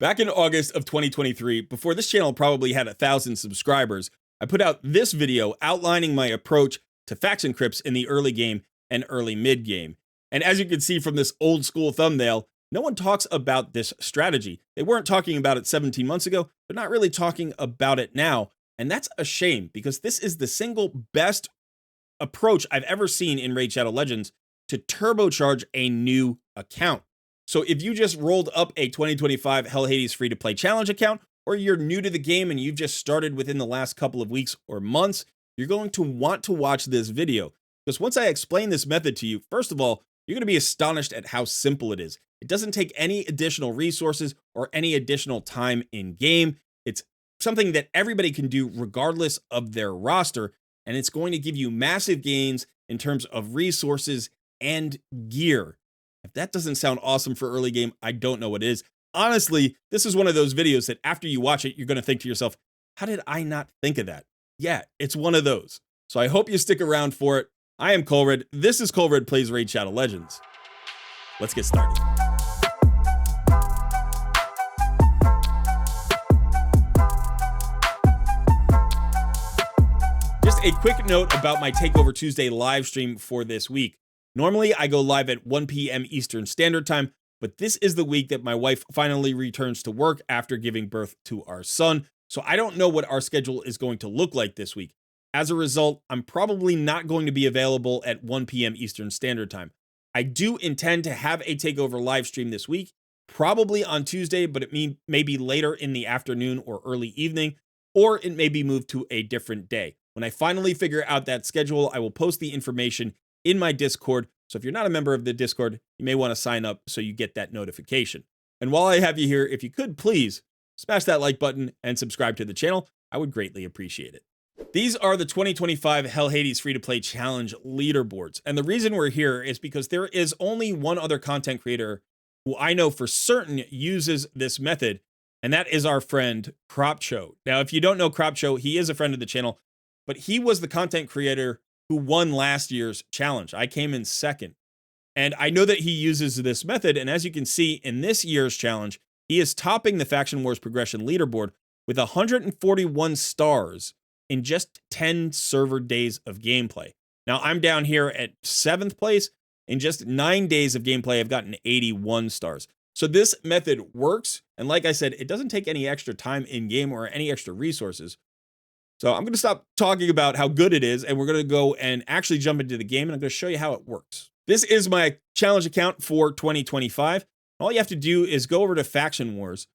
Back in August of 2023, before this channel probably had 1,000 subscribers, I put out this video outlining my approach to Faction Crypts in the early game and early mid game. And as you can see from this old school thumbnail, no one talks about this strategy. They weren't talking about it 17 months ago. They're not really talking about it now. And that's a shame because this is the single best approach I've ever seen in Raid Shadow Legends to turbocharge a new account. So if you just rolled up a 2025 Hell Hades free-to-play challenge account, or you're new to the game and you've just started within the last couple of weeks or months, you're going to want to watch this video. Because once I explain this method to you, first of all, you're going to be astonished at how simple it is. It doesn't take any additional resources or any additional time in game. It's something that everybody can do regardless of their roster, and it's going to give you massive gains in terms of resources and gear. If that doesn't sound awesome for early game, I don't know what is. Honestly, this is one of those videos that after you watch it, you're going to think to yourself, how did I not think of that? Yeah, it's one of those. So I hope you stick around for it. I am Colred. This is Colred Plays Raid Shadow Legends. Let's get started. Just a quick note about my Takeover Tuesday live stream for this week. Normally, I go live at 1 p.m. Eastern Standard Time, but this is the week that my wife finally returns to work after giving birth to our son, so I don't know what our schedule is going to look like this week. As a result, I'm probably not going to be available at 1 p.m. Eastern Standard Time. I do intend to have a Takeover live stream this week, probably on Tuesday, but it may be later in the afternoon or early evening, or it may be moved to a different day. When I finally figure out that schedule, I will post the information in my Discord. So if you're not a member of the Discord, you may want to sign up so you get that notification. And while I have you here, if you could please smash that like button and subscribe to the channel, I would greatly appreciate it. These are the 2025 Hell Hades free-to-play challenge leaderboards. And the reason we're here is because there is only one other content creator who I know for certain uses this method, and that is our friend Crypt. Now, if you don't know Crypt, he is a friend of the channel, but he was the content creator who won last year's challenge. I came in second. And I know that he uses this method. And as you can see in this year's challenge, he is topping the Faction Wars Progression leaderboard with 141 stars in just 10 server days of gameplay. Now, I'm down here at 7th place. In just 9 days of gameplay, I've gotten 81 stars. So this method works. And like I said, it doesn't take any extra time in game or any extra resources. So I'm going to stop talking about how good it is, and we're going to go and actually jump into the game, and I'm going to show you how it works. This is my challenge account for 2025. All you have to do is go over to Faction Wars,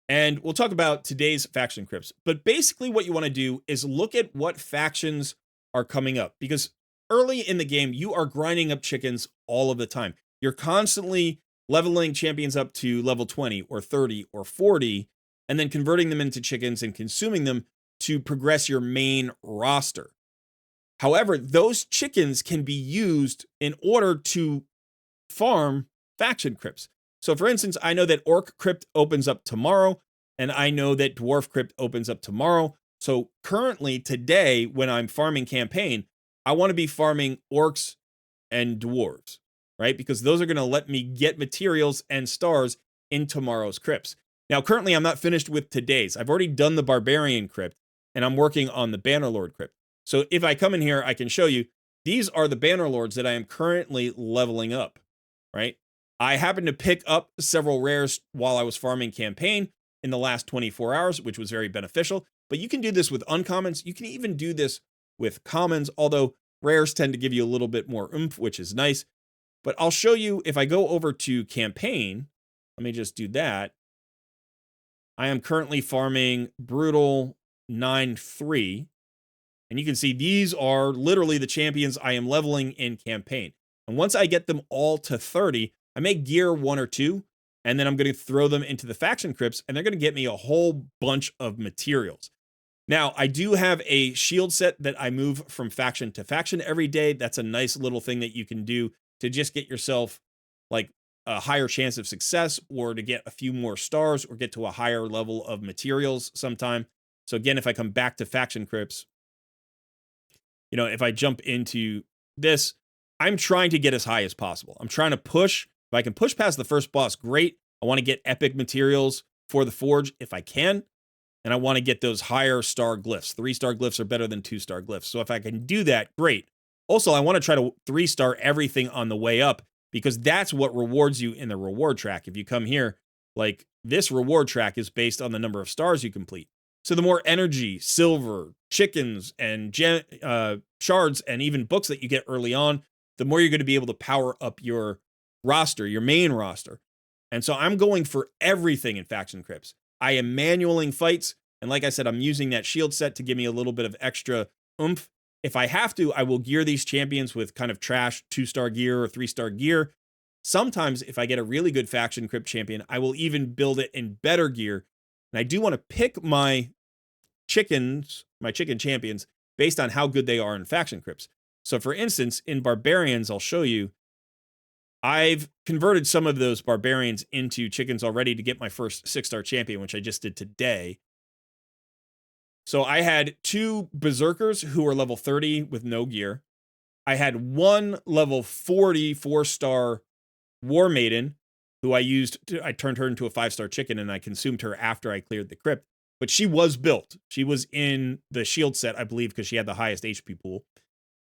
and we'll talk about today's Faction Crypts. But basically what you want to do is look at what factions are coming up, because early in the game, you are grinding up chickens all of the time. You're constantly leveling champions up to level 20 or 30 or 40, and then converting them into chickens and consuming them to progress your main roster. However, those chickens can be used in order to farm Faction Crypts. So for instance, I know that Orc Crypt opens up tomorrow, and I know that Dwarf Crypt opens up tomorrow. So currently today, when I'm farming campaign, I want to be farming Orcs and Dwarves, right? Because those are going to let me get materials and stars in tomorrow's Crypts. Now, currently I'm not finished with today's. I've already done the Barbarian Crypt, and I'm working on the Bannerlord Crypt. So if I come in here, I can show you, these are the Bannerlords that I am currently leveling up, right? I happened to pick up several rares while I was farming campaign in the last 24 hours, which was very beneficial. But you can do this with uncommons. You can even do this with commons, although rares tend to give you a little bit more oomph, which is nice. But I'll show you, if I go over to campaign, let me just do that. I am currently farming Brutal 9-3, and you can see these are literally the champions I am leveling in campaign. And once I get them all to 30, I may gear 1 or 2, and then I'm going to throw them into the Faction Crypts, and they're going to get me a whole bunch of materials. Now, I do have a shield set that I move from faction to faction every day. That's a nice little thing that you can do to just get yourself like a higher chance of success, or to get a few more stars, or get to a higher level of materials sometime. So again, if I come back to Faction Crypts, you know, if I jump into this, I'm trying to get as high as possible. I'm trying to push. If I can push past the first boss, great. I want to get epic materials for the forge if I can. And I want to get those higher star glyphs. 3-star glyphs are better than 2-star glyphs. So if I can do that, great. Also, I want to try to 3-star everything on the way up because that's what rewards you in the reward track. If you come here, like this reward track is based on the number of stars you complete. So the more energy, silver, chickens, and shards, and even books that you get early on, the more you're going to be able to power up your roster, your main roster. And so I'm going for everything in Faction Crypts. I am manualing fights, and like I said, I'm using that shield set to give me a little bit of extra oomph. If I have to, I will gear these champions with kind of trash 2-star gear or 3-star gear. Sometimes, if I get a really good Faction Crypt champion, I will even build it in better gear. And I do want to pick my chicken champions, based on how good they are in Faction Crypts. So for instance, in Barbarians, I'll show you, I've converted some of those barbarians into chickens already to get my first 6-star champion, which I just did today. So I had 2 berserkers who were level 30 with no gear. I had 1 level 40 4-star war maiden who I turned her into a 5-star chicken and I consumed her after I cleared the crypt. But she was built. She was in the shield set, I believe, because she had the highest HP pool.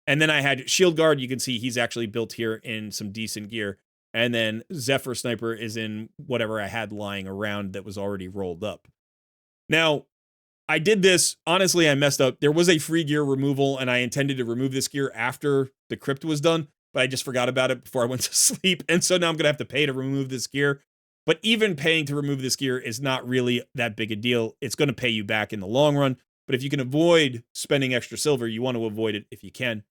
And then I had Shield Guard. You can see he's actually built here in some decent gear. And then Zephyr Sniper is in whatever I had lying around that was already rolled up. Now, I did this. Honestly, I messed up. There was a free gear removal, and I intended to remove this gear after the crypt was done, but I just forgot about it before I went to sleep. And so now I'm going to have to pay to remove this gear. But even paying to remove this gear is not really that big a deal. It's going to pay you back in the long run. But if you can avoid spending extra silver, you want to avoid it if you can.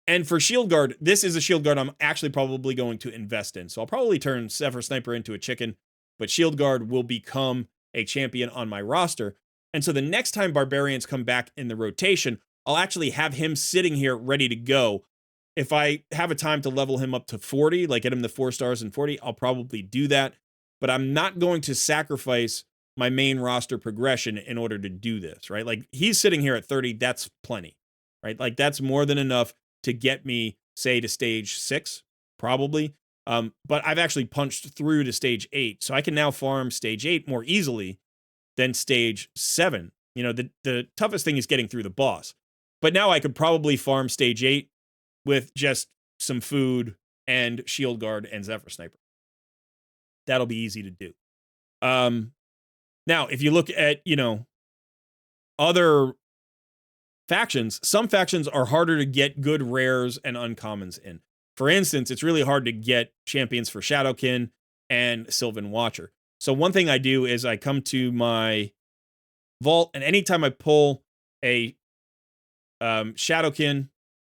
And for Shield Guard, this is a Shield Guard I'm actually probably going to invest in. So I'll probably turn Zephyr Sniper into a chicken, but Shield Guard will become a champion on my roster. And so the next time Barbarians come back in the rotation, I'll actually have him sitting here ready to go. If I have a time to level him up to 40, like get him to 4 stars and 40, I'll probably do that. But I'm not going to sacrifice my main roster progression in order to do this, right? Like he's sitting here at 30, that's plenty, right? Like that's more than enough to get me, say, to stage 6, probably. But I've actually punched through to stage 8, so I can now farm stage 8 more easily than stage 7. You know, the toughest thing is getting through the boss. But now I could probably farm stage 8 with just some food and Shield Guard and Zephyr Sniper. That'll be easy to do. Now, if you look at, other factions, some factions are harder to get good rares and uncommons in. For instance, it's really hard to get champions for Shadowkin and Sylvan Watcher. So one thing I do is I come to my vault, and anytime I pull a Shadowkin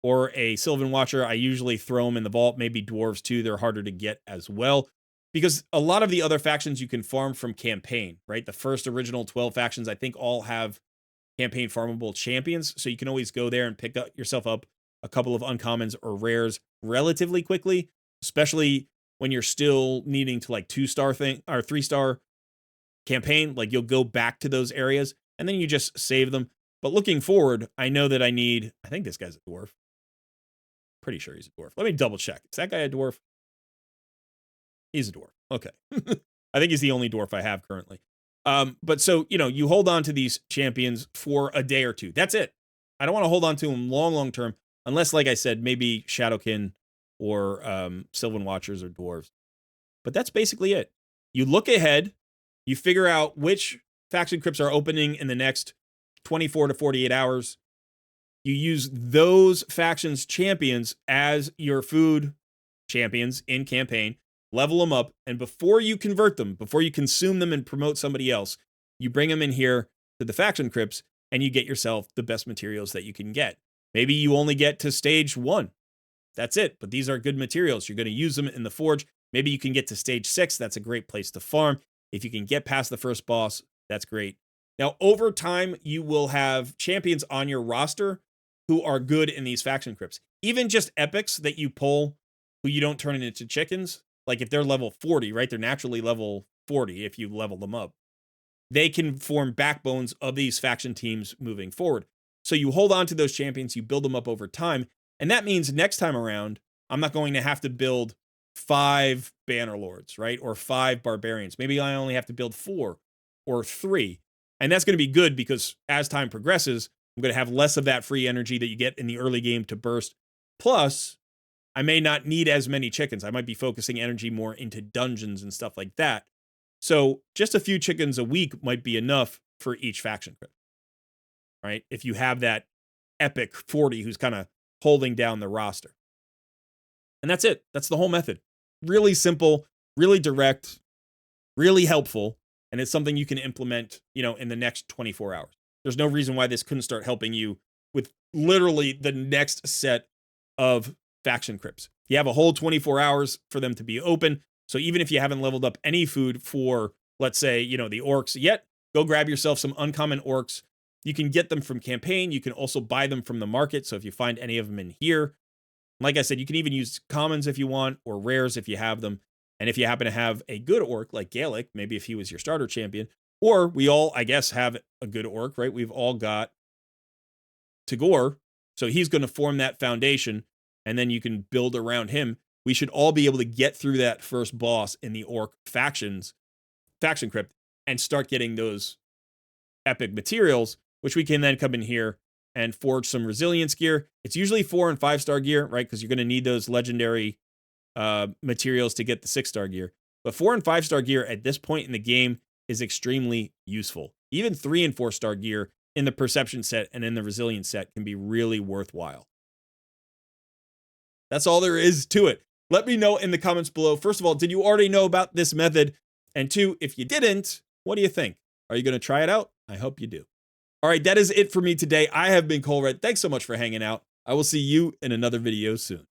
or a Sylvan Watcher, I usually throw them in the vault. Maybe dwarves too. They're harder to get as well. Because a lot of the other factions you can farm from campaign, right? The first original 12 factions, I think, all have campaign farmable champions. So you can always go there and pick up yourself up a couple of uncommons or rares relatively quickly, especially when you're still needing to like 2-star thing or 3-star campaign. Like you'll go back to those areas and then you just save them. But looking forward, I know that I think this guy's a dwarf. Pretty sure he's a dwarf. Let me double check. Is that guy a dwarf? He's a dwarf. Okay. I think he's the only dwarf I have currently. But so, you hold on to these champions for a day or two. That's it. I don't want to hold on to them long term, unless, like I said, maybe Shadowkin or Sylvan Watchers or dwarves. But that's basically it. You look ahead, you figure out which faction crypts are opening in the next 24 to 48 hours. You use those factions' champions as your food champions in campaign. Level them up, and before you convert them, before you consume them and promote somebody else, you bring them in here to the Faction Crypts, and you get yourself the best materials that you can get. Maybe you only get to stage 1. That's it, but these are good materials. You're going to use them in the Forge. Maybe you can get to stage 6. That's a great place to farm. If you can get past the first boss, that's great. Now, over time, you will have champions on your roster who are good in these Faction Crypts. Even just epics that you pull who you don't turn into chickens. Like if they're level 40, right? They're naturally level 40 if you level them up. They can form backbones of these faction teams moving forward. So you hold on to those champions, you build them up over time. And that means next time around, I'm not going to have to build 5 Bannerlords, right? Or 5 Barbarians. Maybe I only have to build 4 or 3. And that's going to be good because as time progresses, I'm going to have less of that free energy that you get in the early game to burst. Plus, I may not need as many chickens. I might be focusing energy more into dungeons and stuff like that. So just a few chickens a week might be enough for each faction crypt, right? If you have that epic 40 who's kind of holding down the roster. And that's it. That's the whole method. Really simple, really direct, really helpful. And it's something you can implement, in the next 24 hours. There's no reason why this couldn't start helping you with literally the next set of faction crypts. You have a whole 24 hours for them to be open. So even if you haven't leveled up any food for, let's say, the orcs yet, go grab yourself some uncommon orcs. You can get them from campaign. You can also buy them from the market. So if you find any of them in here, like I said, you can even use commons if you want, or rares if you have them. And if you happen to have a good orc like Gallic, maybe if he was your starter champion, or we all, I guess, have a good orc, right? We've all got Tagore. So he's going to form that foundation, and then you can build around him. We should all be able to get through that first boss in the orc faction crypt and start getting those epic materials, which we can then come in here and forge some resilience gear. It's usually 4 and 5-star gear, right? Because you're going to need those legendary materials to get the 6-star gear. But 4 and 5-star gear at this point in the game is extremely useful. Even 3 and 4-star gear in the perception set and in the resilience set can be really worthwhile. That's all there is to it. Let me know in the comments below. First of all, did you already know about this method? And 2, if you didn't, what do you think? Are you going to try it out? I hope you do. All right, that is it for me today. I have been Colred. Thanks so much for hanging out. I will see you in another video soon.